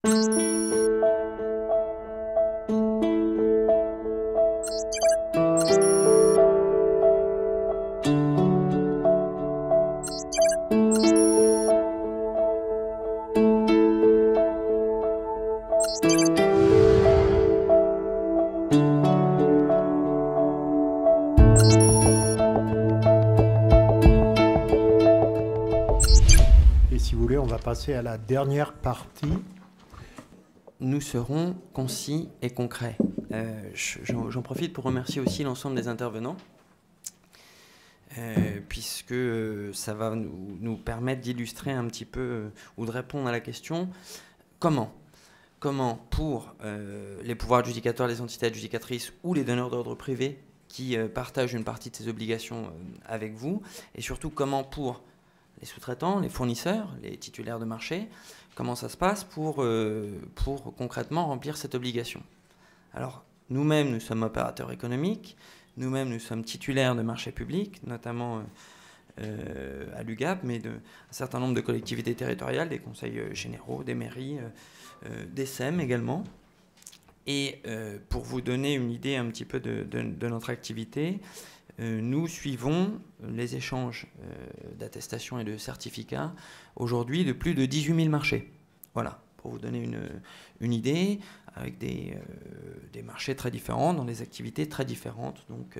Et si vous voulez, on va passer à la dernière partie. Nous serons concis et concrets. J'en profite pour remercier aussi l'ensemble des intervenants, puisque ça va nous permettre d'illustrer un petit peu ou de répondre à la question comment pour les pouvoirs adjudicateurs, les entités adjudicatrices ou les donneurs d'ordre privés qui partagent une partie de ces obligations avec vous, et surtout comment pour les sous-traitants, les fournisseurs, les titulaires de marché, comment ça se passe pour concrètement remplir cette obligation. Alors, nous-mêmes, nous sommes opérateurs économiques, nous-mêmes, nous sommes titulaires de marchés publics, notamment à l'UGAP, mais un certain nombre de collectivités territoriales, des conseils généraux, des mairies, des SEM également. Et pour vous donner une idée un petit peu de notre activité, nous suivons les échanges d'attestations et de certificats aujourd'hui de plus de 18 000 marchés. Voilà, pour vous donner une idée, avec des marchés très différents, dans des activités très différentes, donc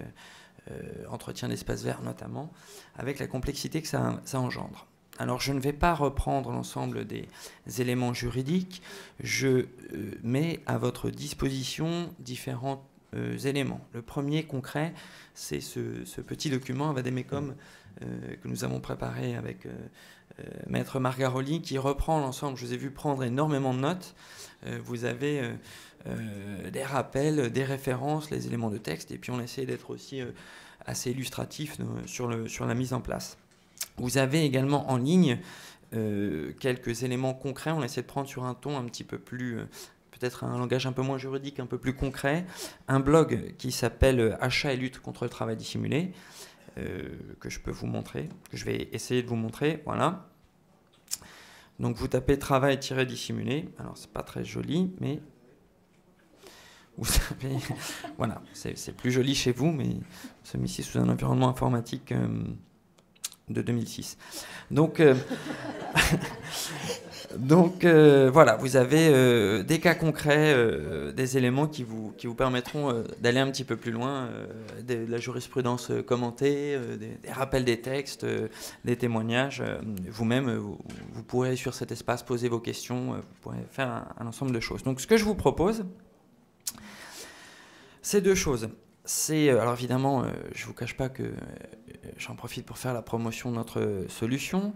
entretien d'espaces verts notamment, avec la complexité que ça engendre. Alors je ne vais pas reprendre l'ensemble des éléments juridiques, je mets à votre disposition différents éléments. Le premier concret, c'est ce petit document, un vadémécum que nous avons préparé avec Maître Margaroli, qui reprend l'ensemble. Je vous ai vu prendre énormément de notes. Vous avez des rappels, des références, les éléments de texte, et puis on essaie d'être aussi assez illustratif sur la mise en place. Vous avez également en ligne quelques éléments concrets. On essaie de prendre sur un ton un petit peu plus... peut-être un langage un peu moins juridique, un peu plus concret, un blog qui s'appelle Achat et lutte contre le travail dissimulé, que je peux vous montrer, que je vais essayer de vous montrer, voilà. Donc vous tapez travail-dissimulé, alors c'est pas très joli, mais vous savez, voilà, c'est plus joli chez vous, mais nous sommes ici sous un environnement informatique de 2006. Donc... Donc voilà, vous avez des cas concrets, des éléments qui vous permettront d'aller un petit peu plus loin, de la jurisprudence commentée, des rappels des textes, des témoignages. Vous-même, vous pourrez sur cet espace poser vos questions, vous pourrez faire un ensemble de choses. Donc ce que je vous propose, c'est deux choses. Alors évidemment, je ne vous cache pas que j'en profite pour faire la promotion de notre solution,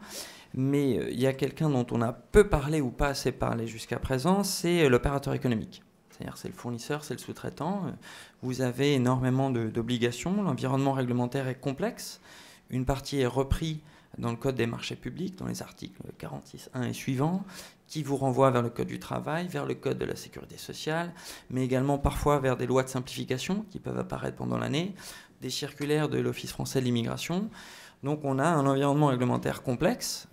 mais il y a quelqu'un dont on a peu parlé ou pas assez parlé jusqu'à présent, c'est l'opérateur économique. C'est-à-dire c'est le fournisseur, c'est le sous-traitant. Vous avez énormément d'obligations, l'environnement réglementaire est complexe, une partie est reprise dans le Code des marchés publics, dans les articles 46.1 et suivants, qui vous renvoient vers le Code du travail, vers le Code de la sécurité sociale, mais également parfois vers des lois de simplification qui peuvent apparaître pendant l'année, des circulaires de l'Office français de l'immigration. Donc on a un environnement réglementaire complexe,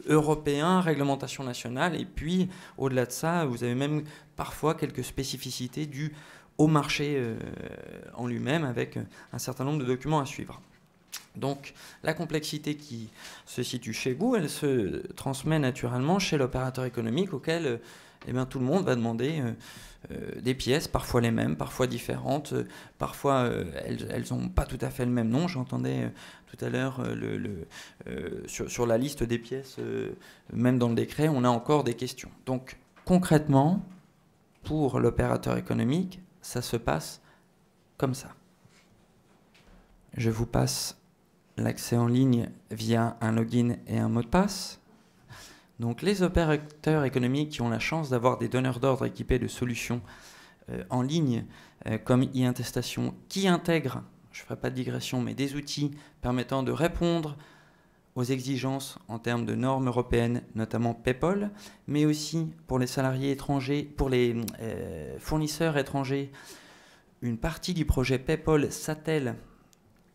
européen, réglementation nationale, et puis au-delà de ça, vous avez même parfois quelques spécificités dues au marché en lui-même, avec un certain nombre de documents à suivre. Donc la complexité qui se situe chez vous, elle se transmet naturellement chez l'opérateur économique auquel tout le monde va demander des pièces, parfois les mêmes, parfois différentes, parfois elles n'ont pas tout à fait le même nom. J'entendais tout à l'heure sur la liste des pièces, même dans le décret, on a encore des questions. Donc concrètement, pour l'opérateur économique, ça se passe comme ça. Je vous passe l'accès en ligne via un login et un mot de passe. Donc les opérateurs économiques qui ont la chance d'avoir des donneurs d'ordre équipés de solutions en ligne comme e-intestation qui intègrent, je ne ferai pas de digression, mais des outils permettant de répondre aux exigences en termes de normes européennes, notamment PEPOL, mais aussi pour les salariés étrangers, pour les fournisseurs étrangers, une partie du projet PEPOL s'attelle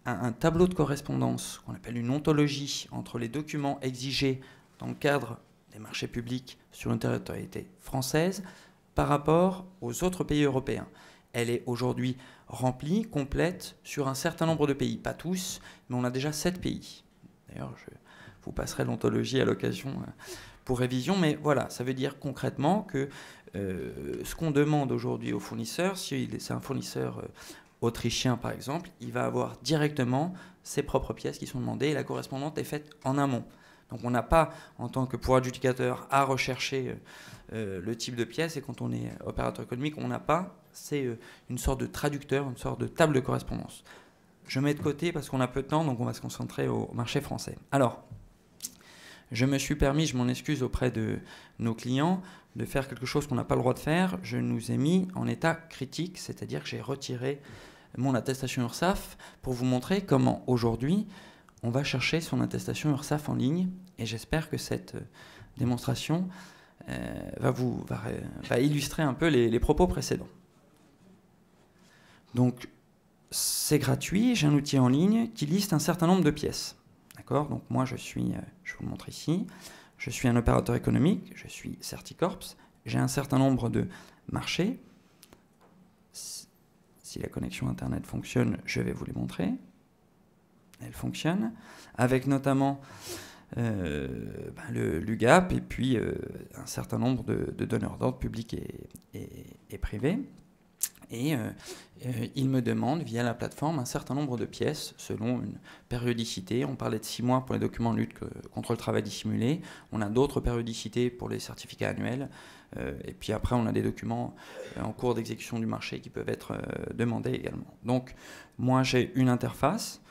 un tableau de correspondance qu'on appelle une ontologie entre les documents exigés dans le cadre des marchés publics sur une territorialité française par rapport aux autres pays européens. Elle est aujourd'hui remplie, complète, sur un certain nombre de pays. Pas tous, mais on a déjà 7 pays. D'ailleurs, je vous passerai l'ontologie à l'occasion pour révision, mais voilà, ça veut dire concrètement que ce qu'on demande aujourd'hui aux fournisseurs, si c'est un fournisseur autrichien par exemple, il va avoir directement ses propres pièces qui sont demandées et la correspondante est faite en amont. Donc on n'a pas, en tant que pouvoir adjudicateur, à rechercher le type de pièce, et quand on est opérateur économique, on n'a pas, c'est une sorte de traducteur, une sorte de table de correspondance. Je mets de côté parce qu'on a peu de temps, donc on va se concentrer au marché français. Alors, je me suis permis, je m'en excuse auprès de nos clients, de faire quelque chose qu'on n'a pas le droit de faire. Je nous ai mis en état critique, c'est-à-dire que j'ai retiré mon attestation URSSAF pour vous montrer comment aujourd'hui on va chercher son attestation URSSAF en ligne, et j'espère que cette démonstration va illustrer un peu les propos précédents. Donc c'est gratuit, j'ai un outil en ligne qui liste un certain nombre de pièces. D'accord ? Donc moi je vous le montre ici, je suis un opérateur économique, je suis Certicorps, j'ai un certain nombre de marchés. Si la connexion Internet fonctionne, je vais vous les montrer. Elle fonctionne, avec notamment l'UGAP et puis un certain nombre de donneurs d'ordre publics et privés. Et il me demande via la plateforme un certain nombre de pièces selon une périodicité. On parlait de 6 mois pour les documents de lutte contre le travail dissimulé. On a d'autres périodicités pour les certificats annuels. Et puis après, on a des documents en cours d'exécution du marché qui peuvent être demandés également. Donc, moi, j'ai une interface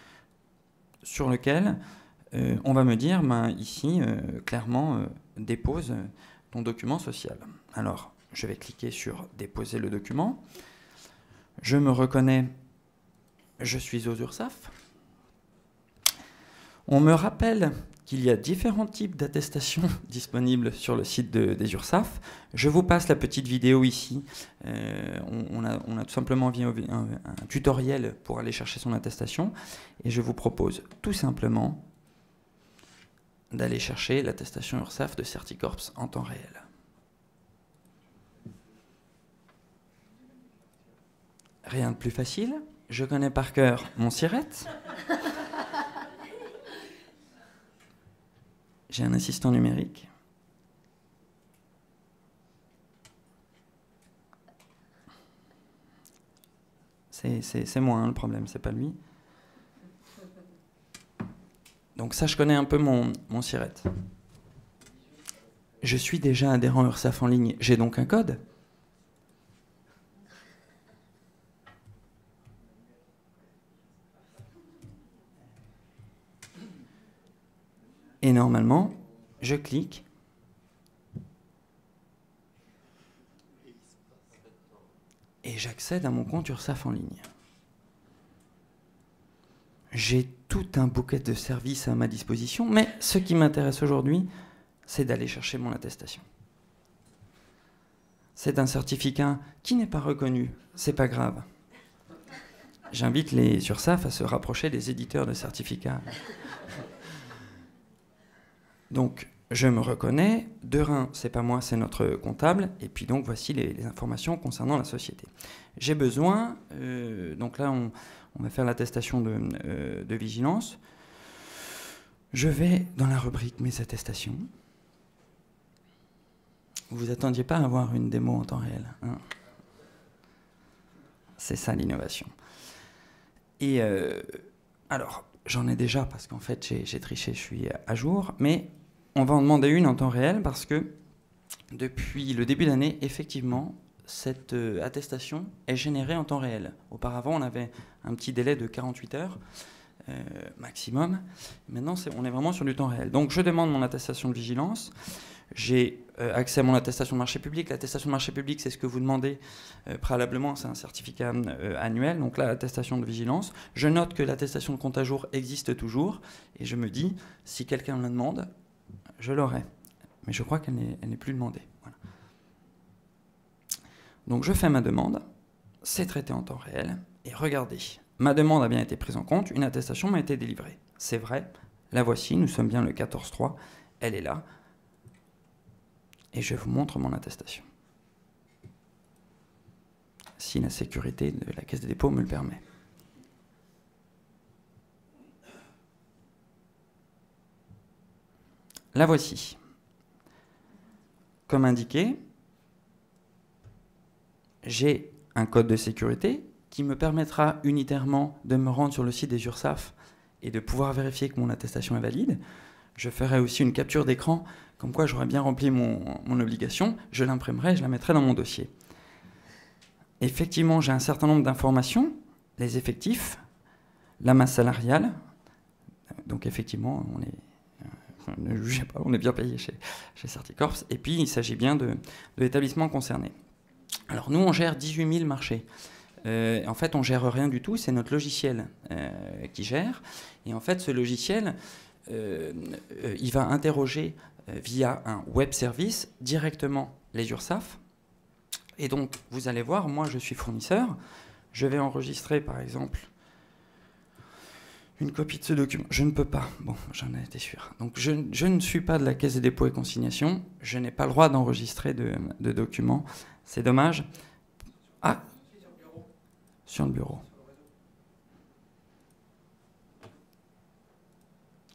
sur laquelle on va me dire, ici, clairement, dépose ton document social. Alors, je vais cliquer sur « Déposer le document ». Je me reconnais, je suis aux URSSAF. On me rappelle qu'il y a différents types d'attestations disponibles sur le site des URSSAF. Je vous passe la petite vidéo ici. On a tout simplement mis un tutoriel pour aller chercher son attestation. Et je vous propose tout simplement d'aller chercher l'attestation URSSAF de Certicorps en temps réel. Rien de plus facile. Je connais par cœur mon SIRET. J'ai un assistant numérique. C'est moi le problème, c'est pas lui. Donc ça, je connais un peu mon SIRET. Je suis déjà adhérent URSSAF en ligne, j'ai donc un code. Et normalement, je clique. Et j'accède à mon compte URSSAF en ligne. J'ai tout un bouquet de services à ma disposition, mais ce qui m'intéresse aujourd'hui, c'est d'aller chercher mon attestation. C'est un certificat qui n'est pas reconnu, c'est pas grave. J'invite les URSSAF à se rapprocher des éditeurs de certificats. Donc, je me reconnais, de Rhin, c'est pas moi, c'est notre comptable, et puis donc voici les informations concernant la société. J'ai besoin, donc là on va faire l'attestation de vigilance. Je vais dans la rubrique mes attestations. Vous attendiez pas à avoir une démo en temps réel, hein ? C'est ça l'innovation. Et alors, j'en ai déjà parce qu'en fait j'ai triché, je suis à jour, mais on va en demander une en temps réel parce que depuis le début d'année, effectivement, cette attestation est générée en temps réel. Auparavant, on avait un petit délai de 48 heures maximum. Maintenant, on est vraiment sur du temps réel. Donc, je demande mon attestation de vigilance. J'ai accès à mon attestation de marché public. L'attestation de marché public, c'est ce que vous demandez préalablement. C'est un certificat annuel. Donc là, l'attestation de vigilance. Je note que l'attestation de compte à jour existe toujours. Et je me dis, si quelqu'un me la demande, je l'aurai. Mais je crois qu'elle n'est plus demandée. Voilà. Donc je fais ma demande. C'est traité en temps réel. Et regardez, ma demande a bien été prise en compte. Une attestation m'a été délivrée. C'est vrai. La voici. Nous sommes bien le 14-3. Elle est là. et je vous montre mon attestation. Si la sécurité de la Caisse des dépôts me le permet. La voici. Comme indiqué, j'ai un code de sécurité qui me permettra unitairement de me rendre sur le site des URSSAF et de pouvoir vérifier que mon attestation est valide. Je ferai aussi une capture d'écran, comme quoi j'aurai bien rempli mon obligation, je l'imprimerai et je la mettrai dans mon dossier. Effectivement, j'ai un certain nombre d'informations, les effectifs, la masse salariale, donc effectivement, ne jugez pas, on est bien payé chez Certicorps, et puis il s'agit bien de l'établissement concerné. Alors nous, on gère 18 000 marchés. En fait, on ne gère rien du tout, c'est notre logiciel qui gère. Et en fait, ce logiciel, il va interroger via un web service directement les URSSAF. Et donc, vous allez voir, moi, je suis fournisseur. Je vais enregistrer, par exemple, une copie de ce document. Je ne peux pas. Bon, j'en ai été sûr. Donc, je ne suis pas de la Caisse des dépôts et consignations. Je n'ai pas le droit d'enregistrer de documents. C'est dommage. Ah, sur le bureau.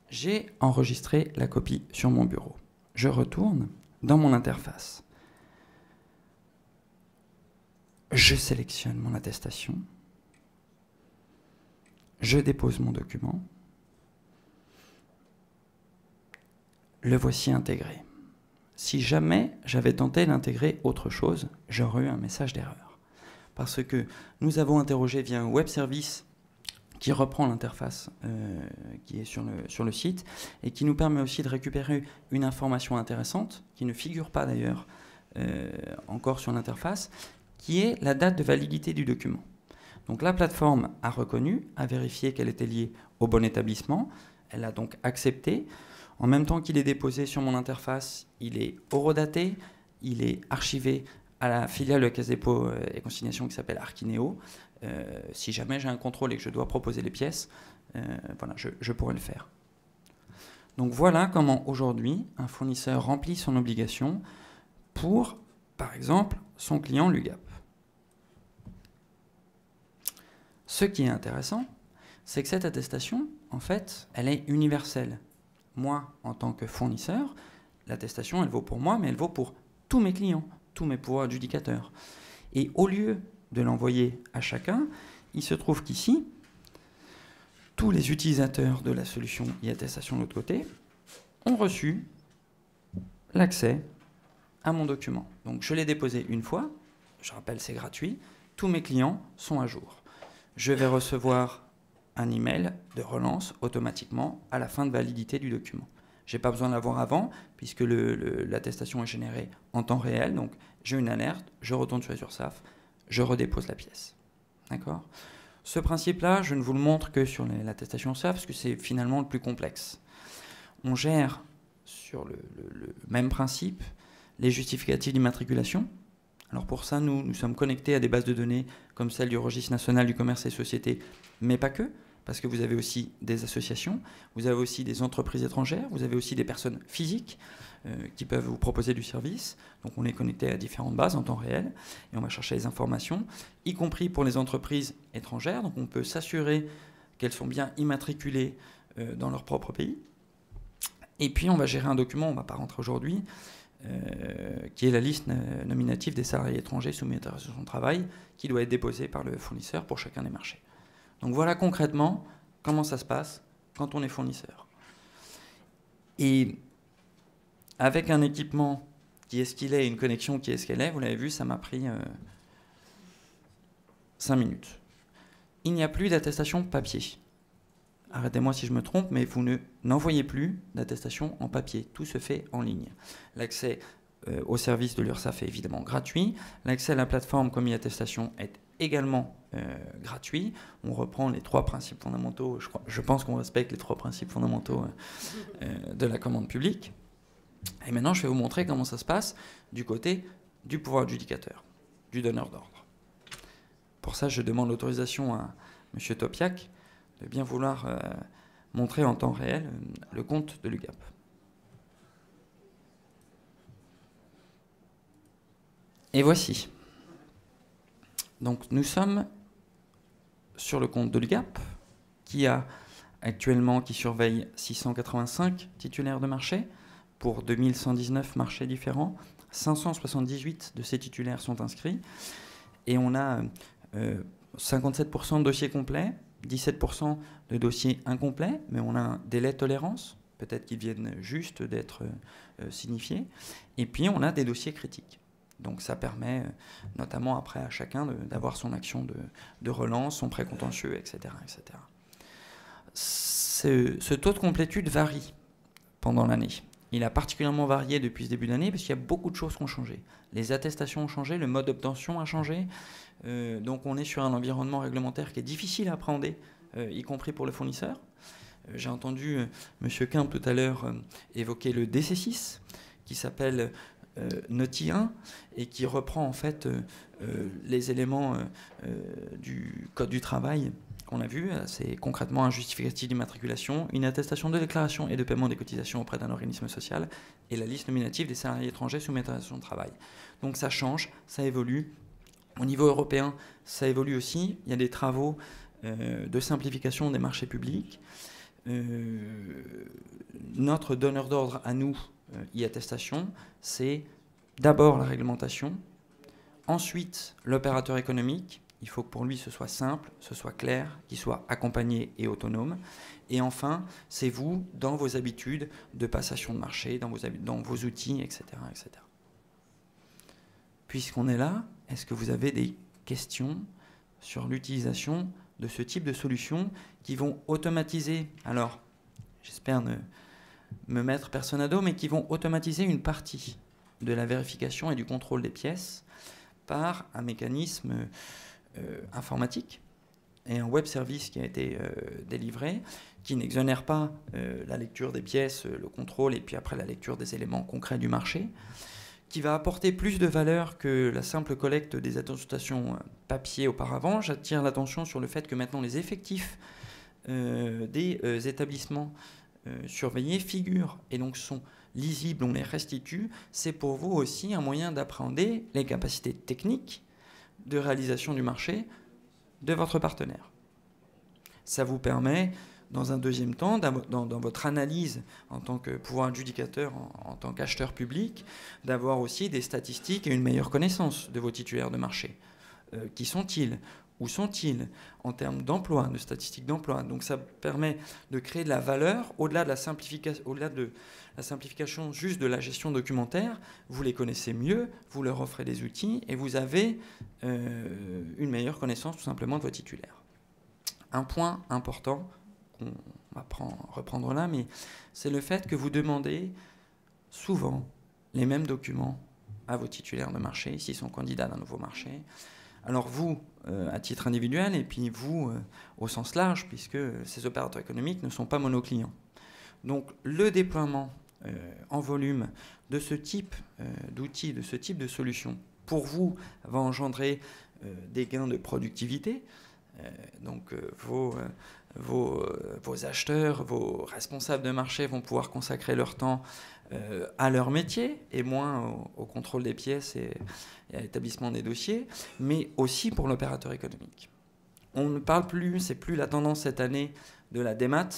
J'ai enregistré la copie sur mon bureau. Je retourne dans mon interface. Je sélectionne mon attestation. Je dépose mon document. Le voici intégré. Si jamais j'avais tenté d'intégrer autre chose, j'aurais eu un message d'erreur. Parce que nous avons interrogé via un web service qui reprend l'interface qui est sur le site et qui nous permet aussi de récupérer une information intéressante, qui ne figure pas d'ailleurs encore sur l'interface, qui est la date de validité du document. Donc la plateforme a reconnu, a vérifié qu'elle était liée au bon établissement, elle a donc accepté. En même temps qu'il est déposé sur mon interface, il est horodaté, il est archivé à la filiale de la Caisse des dépôts et consignations qui s'appelle Archineo. Si jamais j'ai un contrôle et que je dois proposer les pièces, voilà, je pourrais le faire. Donc voilà comment aujourd'hui un fournisseur remplit son obligation pour, par exemple, son client l'UGAP. Ce qui est intéressant, c'est que cette attestation, en fait, elle est universelle. Moi, en tant que fournisseur, l'attestation, elle vaut pour moi, mais elle vaut pour tous mes clients, tous mes pouvoirs adjudicateurs. Et au lieu de l'envoyer à chacun, il se trouve qu'ici, tous les utilisateurs de la solution e-attestation de l'autre côté ont reçu l'accès à mon document. Donc je l'ai déposé une fois, je rappelle c'est gratuit, tous mes clients sont à jour. Je vais recevoir un email de relance automatiquement à la fin de validité du document. Je n'ai pas besoin de l'avoir avant, puisque l'attestation est générée en temps réel, donc j'ai une alerte, je retourne sur les URSSAF, je redépose la pièce. D'accord ? Ce principe-là, je ne vous le montre que sur l'attestation URSSAF, parce que c'est finalement le plus complexe. On gère sur le même principe les justificatifs d'immatriculation. Alors pour ça, nous sommes connectés à des bases de données comme celle du Registre national du commerce et sociétés, mais pas que, parce que vous avez aussi des associations, vous avez aussi des entreprises étrangères, vous avez aussi des personnes physiques qui peuvent vous proposer du service. Donc on est connecté à différentes bases en temps réel et on va chercher les informations, y compris pour les entreprises étrangères. Donc on peut s'assurer qu'elles sont bien immatriculées dans leur propre pays. Et puis on va gérer un document, on ne va pas rentrer aujourd'hui, qui est la liste nominative des salariés étrangers soumis à l'autorisation de travail, qui doit être déposée par le fournisseur pour chacun des marchés. Donc voilà concrètement comment ça se passe quand on est fournisseur. Et avec un équipement qui est ce qu'il est et une connexion qui est ce qu'elle est, vous l'avez vu, ça m'a pris 5 minutes. Il n'y a plus d'attestation papier. Arrêtez-moi si je me trompe, mais vous n'envoyez plus d'attestation en papier. Tout se fait en ligne. L'accès au service de l'URSSAF est évidemment gratuit. L'accès à la plateforme comme e-attestation est également gratuit. On reprend les 3 principes fondamentaux. Je pense qu'on respecte les 3 principes fondamentaux de la commande publique. Et maintenant, je vais vous montrer comment ça se passe du côté du pouvoir adjudicateur, du donneur d'ordre. Pour ça, je demande l'autorisation à M. Topiak de bien vouloir montrer en temps réel le compte de l'UGAP. Et voici. Donc nous sommes sur le compte de l'UGAP, qui surveille 685 titulaires de marché pour 2119 marchés différents. 578 de ces titulaires sont inscrits. Et on a 57% de dossiers complets, 17% de dossiers incomplets, mais on a un délai de tolérance. Peut-être qu'ils viennent juste d'être signifiés. Et puis on a des dossiers critiques. Donc ça permet notamment après à chacun d'avoir son action de relance, son précontentieux, etc. etc. Ce taux de complétude varie pendant l'année. Il a particulièrement varié depuis ce début d'année parce qu'il y a beaucoup de choses qui ont changé. Les attestations ont changé, le mode d'obtention a changé. Donc on est sur un environnement réglementaire qui est difficile à appréhender, y compris pour le fournisseur. J'ai entendu M. Quimp tout à l'heure évoquer le DC6 qui s'appelle Noti 1 et qui reprend en fait les éléments du Code du travail qu'on a vu. C'est concrètement un justificatif d'immatriculation, une attestation de déclaration et de paiement des cotisations auprès d'un organisme social et la liste nominative des salariés étrangers soumis à attestation de travail. Donc ça change, ça évolue. Au niveau européen, ça évolue aussi. Il y a des travaux de simplification des marchés publics. Notre donneur d'ordre à nous, e-attestation, c'est d'abord la réglementation, ensuite l'opérateur économique. Il faut que pour lui ce soit simple, ce soit clair, qu'il soit accompagné et autonome. Et enfin, c'est vous, dans vos habitudes de passation de marché, dans vos outils, etc., etc. Puisqu'on est là, est-ce que vous avez des questions sur l'utilisation de ce type de solutions qui vont automatiser, alors j'espère ne me mettre personne à dos, mais qui vont automatiser une partie de la vérification et du contrôle des pièces par un mécanisme informatique et un web service qui a été délivré, qui n'exonère pas la lecture des pièces, le contrôle et puis après la lecture des éléments concrets du marché, qui va apporter plus de valeur que la simple collecte des attestations papier auparavant. J'attire l'attention sur le fait que maintenant les effectifs des établissements surveillés figurent et donc sont lisibles, on les restitue. C'est pour vous aussi un moyen d'appréhender les capacités techniques de réalisation du marché de votre partenaire. Ça vous permet, dans un deuxième temps, dans votre analyse en tant que pouvoir adjudicateur, en tant qu'acheteur public, d'avoir aussi des statistiques et une meilleure connaissance de vos titulaires de marché. Qui sont-ils ? Où sont-ils en termes d'emploi, de statistiques d'emploi? Donc ça permet de créer de la valeur au-delà de la simplification juste de la gestion documentaire. Vous les connaissez mieux, vous leur offrez des outils et vous avez une meilleure connaissance tout simplement de vos titulaires. Un point important qu'on va reprendre là, mais c'est le fait que vous demandez souvent les mêmes documents à vos titulaires de marché s'ils sont candidats d'un nouveau marché. Alors vous, à titre individuel, et puis vous, au sens large, puisque ces opérateurs économiques ne sont pas monoclients. Donc le déploiement en volume de ce type d'outils, de ce type de solutions, pour vous, va engendrer des gains de productivité. Donc vos acheteurs, vos responsables de marché vont pouvoir consacrer leur temps à leur métier et moins au contrôle des pièces et à l'établissement des dossiers, mais aussi pour l'opérateur économique. On ne parle plus, c'est plus la tendance cette année de la démat,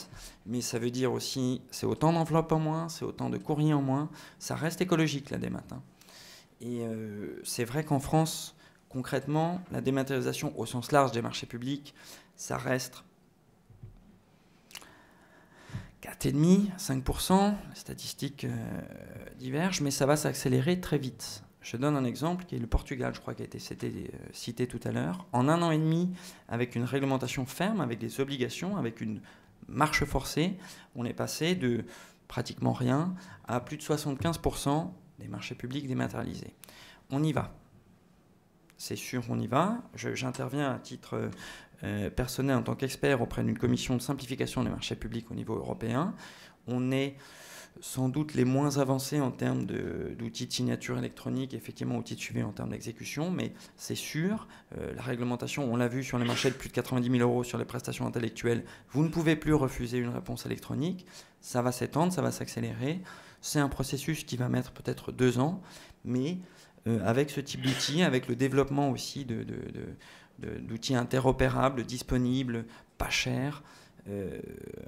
mais ça veut dire aussi c'est autant d'enveloppes en moins, c'est autant de courriers en moins, ça reste écologique la démat. Hein. Et c'est vrai qu'en France, concrètement, la dématérialisation au sens large des marchés publics, ça reste 4,5%, 5%, les statistiques divergent, mais ça va s'accélérer très vite. Je donne un exemple qui est le Portugal, je crois, qui a été cité tout à l'heure. En 1 an et demi, avec une réglementation ferme, avec des obligations, avec une marche forcée, on est passé de pratiquement rien à plus de 75% des marchés publics dématérialisés. On y va. C'est sûr, on y va. J'interviens à titre personnel en tant qu'expert auprès d'une commission de simplification des marchés publics au niveau européen. On est sans doute les moins avancés en termes d'outils de signature électronique, effectivement outils de suivi en termes d'exécution, mais c'est sûr, la réglementation, on l'a vu sur les marchés de plus de 90 000 € sur les prestations intellectuelles, vous ne pouvez plus refuser une réponse électronique, ça va s'étendre, ça va s'accélérer, c'est un processus qui va mettre peut-être 2 ans, mais avec ce type d'outils, avec le développement aussi d'outils interopérables, disponibles, pas chers,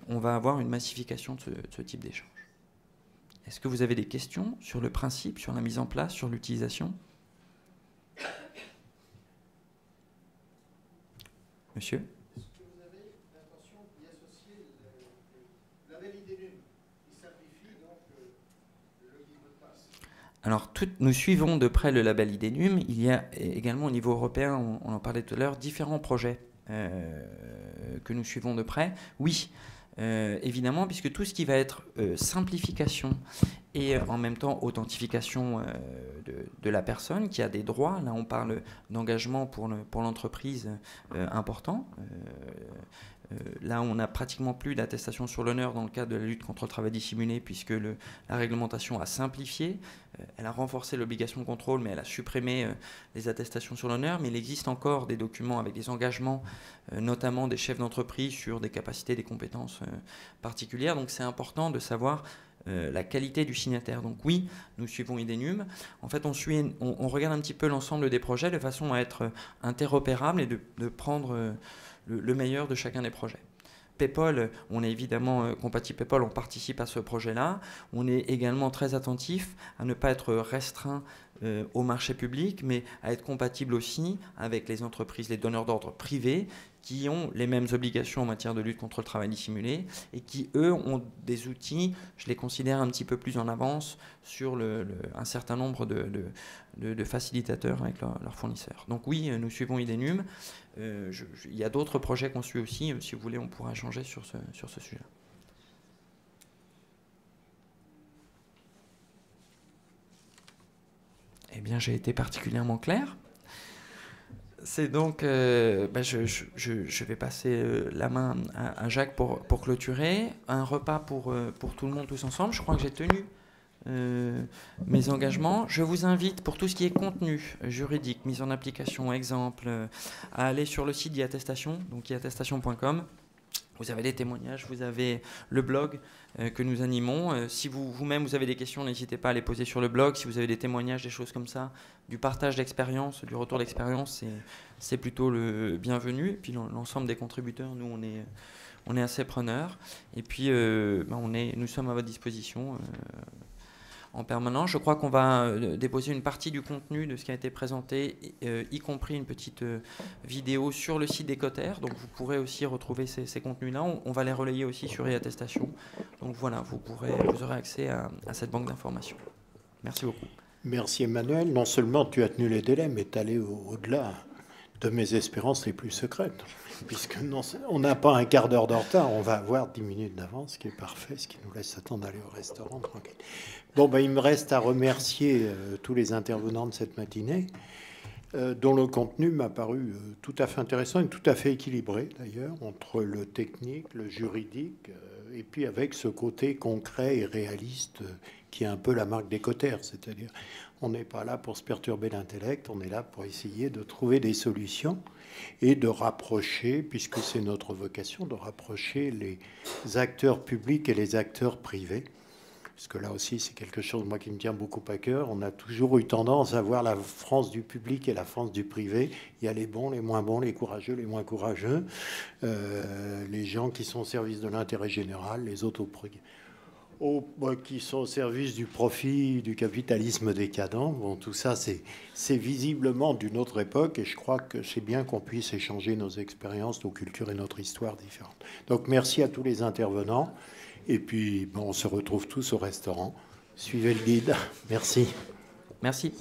on va avoir une massification de ce type d'échange. Est-ce que vous avez des questions sur le principe, sur la mise en place, sur l'utilisation ? Monsieur ? Est-ce que vous avez l'intention d'y associer le label IDNUM qui simplifie donc le login mot de passe? Alors, nous suivons de près le label IDNUM. Il y a également au niveau européen, on en parlait tout à l'heure, différents projets que nous suivons de près. Oui, évidemment, puisque tout ce qui va être simplification et en même temps authentification de la personne qui a des droits, là on parle d'engagement pour l'entreprise important. Là, on n'a pratiquement plus d'attestation sur l'honneur dans le cadre de la lutte contre le travail dissimulé, puisque la réglementation a simplifié. Elle a renforcé l'obligation de contrôle, mais elle a supprimé les attestations sur l'honneur. Mais il existe encore des documents avec des engagements, notamment des chefs d'entreprise sur des capacités, des compétences particulières. Donc c'est important de savoir la qualité du signataire. Donc oui, nous suivons IDNUM. En fait, on regarde un petit peu l'ensemble des projets de façon à être interopérable et de prendre le meilleur de chacun des projets. PayPal, on est évidemment compatible PayPal, on participe à ce projet-là. On est également très attentif à ne pas être restreint au marché public, mais à être compatible aussi avec les entreprises, les donneurs d'ordre privés, qui ont les mêmes obligations en matière de lutte contre le travail dissimulé et qui, eux, ont des outils, je les considère un petit peu plus en avance sur un certain nombre de facilitateurs avec leurs fournisseurs. Donc oui, nous suivons IDNUM. Il y a d'autres projets qu'on suit aussi. Si vous voulez, on pourra échanger sur ce sujet. Eh bien, j'ai été particulièrement clair. C'est donc, je vais passer la main à Jacques pour clôturer. Un repas pour tout le monde, tous ensemble. Je crois que j'ai tenu mes engagements. Je vous invite, pour tout ce qui est contenu juridique, mise en application, exemple, à aller sur le site d'IAttestation, donc iattestation.com. Vous avez les témoignages, vous avez le blog que nous animons. Si vous-même vous avez des questions, n'hésitez pas à les poser sur le blog. Si vous avez des témoignages, des choses comme ça, du partage d'expérience, du retour d'expérience, c'est plutôt le bienvenu. Et puis l'ensemble des contributeurs, nous, on est assez preneurs. Et puis, nous sommes à votre disposition en permanence. Je crois qu'on va déposer une partie du contenu de ce qui a été présenté, y compris une petite vidéo sur le site des Cotères. Donc vous pourrez aussi retrouver ces contenus-là. On va les relayer aussi sur e-attestation. Donc voilà, vous aurez accès à cette banque d'informations. Merci beaucoup. Merci Emmanuel. Non seulement tu as tenu les délais, mais tu es allé au-delà de mes espérances les plus secrètes. Puisque on n'a pas un quart d'heure de retard, on va avoir 10 minutes d'avance, ce qui est parfait, ce qui nous laisse attendre d'aller au restaurant tranquille. Bon, il me reste à remercier tous les intervenants de cette matinée, dont le contenu m'a paru tout à fait intéressant et tout à fait équilibré, d'ailleurs, entre le technique, le juridique, et puis avec ce côté concret et réaliste qui est un peu la marque des Cotères, c'est-à-dire on n'est pas là pour se perturber l'intellect, on est là pour essayer de trouver des solutions et de rapprocher, puisque c'est notre vocation, de rapprocher les acteurs publics et les acteurs privés. Parce que là aussi, c'est quelque chose, moi, qui me tient beaucoup à cœur. On a toujours eu tendance à voir la France du public et la France du privé. Il y a les bons, les moins bons, les courageux, les moins courageux, les gens qui sont au service de l'intérêt général, les autres qui sont au service du profit, du capitalisme décadent. Bon, tout ça, c'est visiblement d'une autre époque, et je crois que c'est bien qu'on puisse échanger nos expériences, nos cultures et notre histoire différentes. Donc, merci à tous les intervenants. Et puis, on se retrouve tous au restaurant. Suivez le guide. Merci. Merci.